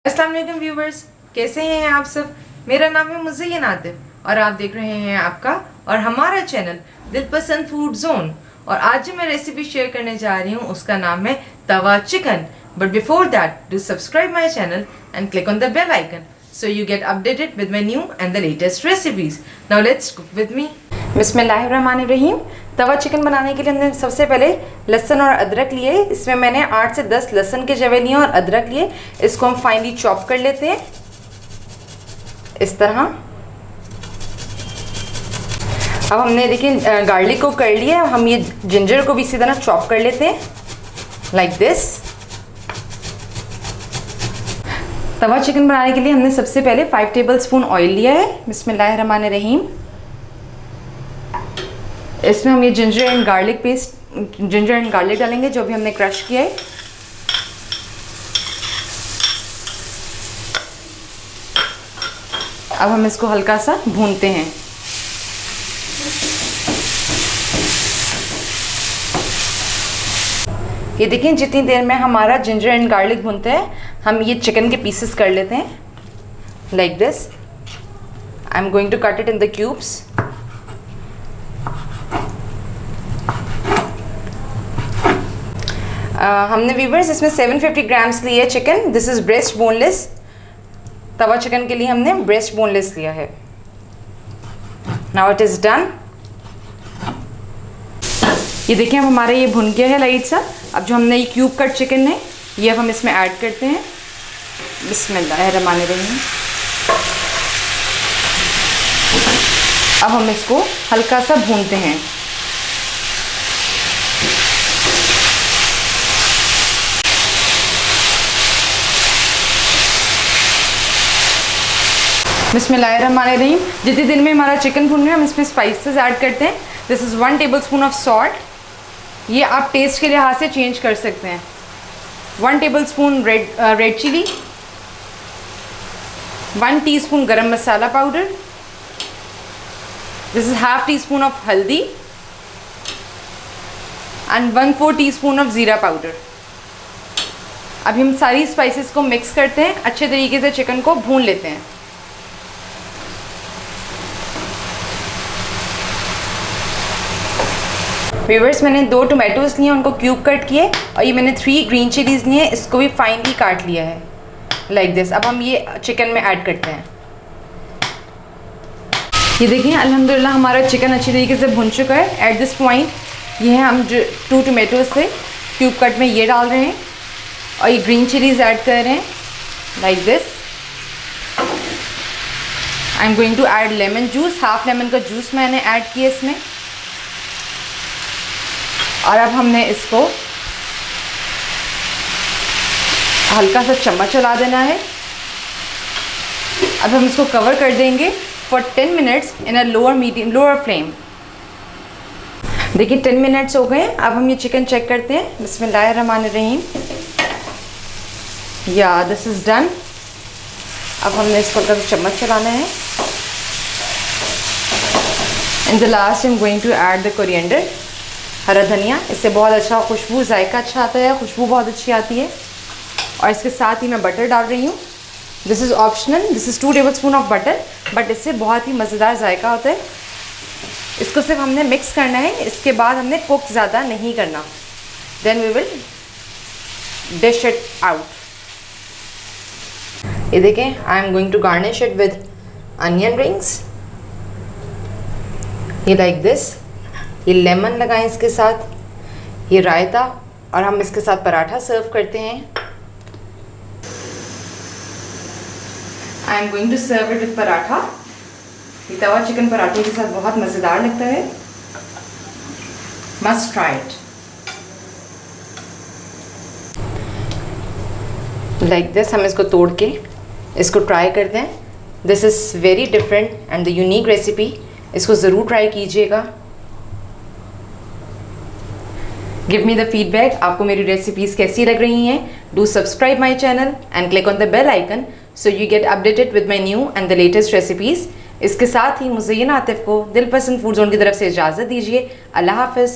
अस्सलाम वालेकुम व्यूवर्स, कैसे हैं आप सब। मेरा नाम है मुज़य्यन आतिफ और आप देख रहे हैं आपका और हमारा चैनल दिलपसंद फूड जोन। और आज जो मैं रेसिपी शेयर करने जा रही हूँ उसका नाम है tawa chicken. But before that do subscribe my channel and click on the bell icon so you get updated with my new and the latest recipes. Now let's cook with me. बिस्मिल्लाहिर्रहमानिर्रहीम। तवा chicken बनाने के लिए हमने सबसे पहले लहसुन और अदरक लिए। इसमें मैंने 8 से 10 लहसुन के जवे लिए और अदरक लिए। इसको हम फाइनली चॉप कर लेते हैं इस तरह। अब हमने देखिए गार्लिक को कर लिया, हम ये जिंजर को भी इसी तरह चॉप कर लेते हैं लाइक दिस। तवा चिकन बनाने के लिए हमने सबसे पहले 5 टेबलस्पून ऑयल लिया है। बिस्मिल्लाहिर्रहमानिर्रहीम। इसमें हम ये जिंजर एंड गार्लिक डालेंगे जो भी हमने क्रश किया है। अब हम इसको हल्का सा भूनते हैं। ये देखिए जितनी देर में हमारा जिंजर एंड गार्लिक भूनते हैं हम ये चिकन के पीसेस कर लेते हैं like this. I am going to cut it in the cubes. हमने व्यूवर्स इसमें 750 ग्राम्स लिए chicken. This is breast boneless. Tawa chicken के लिए हमने ब्रेस्ट बोनलेस लिया है। Now it is done. ये देखिए अब हमारा ये भुन गया है लाइट सा। अब जो हमने ये क्यूब कट चिकन है ये अब हम इसमें ऐड करते हैं। बिस्मिल्लाहिर्रहमानिर्रहीम। अब हम इसको हल्का सा भूनते हैं। बिस्मिल्लाहिर्रहमानिर्रहीम। जितनी देर में हमारा चिकन भून रहा है हम इसमें स्पाइसेस ऐड करते हैं। This is 1 tablespoon of salt. ये आप टेस्ट के लिहाज से चेंज कर सकते हैं। 1 tablespoon red chilli, 1 teaspoon garam masala powder, this is half teaspoon of haldi and 1/4 teaspoon of jeera powder. अब हम सारी स्पाइसेस को मिक्स करते हैं, अच्छे तरीके से चिकन को भून लेते हैं। व्यूवर्स मैंने 2 टोमेटोज़ लिए, उनको क्यूब कट किए और ये मैंने 3 ग्रीन चिलीज़ लिए, इसको भी फाइनली काट लिया है लाइक दिस। अब हम ये चिकन में ऐड करते हैं। ये देखिए अल्हम्दुलिल्लाह हमारा चिकन अच्छी तरीके से भुन चुका है। एट दिस पॉइंट ये है हम जो 2 टोमेटोज़ थे क्यूब कट में ये डाल रहे हैं और ये ग्रीन चिलीज़ ऐड कर रहे हैं like this. I am going to add lemon juice. Half lemon का जूस मैंने ऐड किया इसमें। और अब हमने इसको हल्का सा चम्मच चला देना है। अब हम इसको कवर कर देंगे for 10 minutes in a lower flame. देखिए 10 मिनट्स हो गए। अब हम ये चिकन चेक करते हैं। बिस्मिल्लाहिर्रहमानिर्रहीम। या दिस इज़ डन। अब हमने इसको हल्का सा चम्मच चलाना है। In the last I am going to add the coriander, हरा धनिया। इससे बहुत अच्छा खुशबू, जायका अच्छा आता है, खुशबू बहुत अच्छी आती है। और इसके साथ ही मैं बटर डाल रही हूँ। This is optional. This is 2 tablespoon of butter, but इससे बहुत ही मज़ेदार जायका होता है। इसको सिर्फ हमने मिक्स करना है, इसके बाद हमने कुक ज़्यादा नहीं करना। Then we will dish it out. ये देखें I am going to garnish it with onion rings, ये लाइक दिस। ये लेमन लगाएं इसके साथ, ये रायता, और हम इसके साथ पराठा सर्व करते हैं। I am going to serve it with paratha. ये तवा चिकन पराठे के साथ बहुत मज़ेदार लगता है। Must try it like this. हम इसको तोड़ के इसको ट्राई करते हैं। This is very different and the unique recipe. इसको ज़रूर ट्राई कीजिएगा। गिव मी द फीडबैक, आपको मेरी रेसिपीज़ कैसी लग रही हैं। Do subscribe my channel and click on the bell icon so you get updated with my new and the latest recipes. इसके साथ ही मुज़य्यन आतिफ को दिलपसंद फूड जोन की तरफ से इजाज़त दीजिए। अल्लाह हाफ़िज़।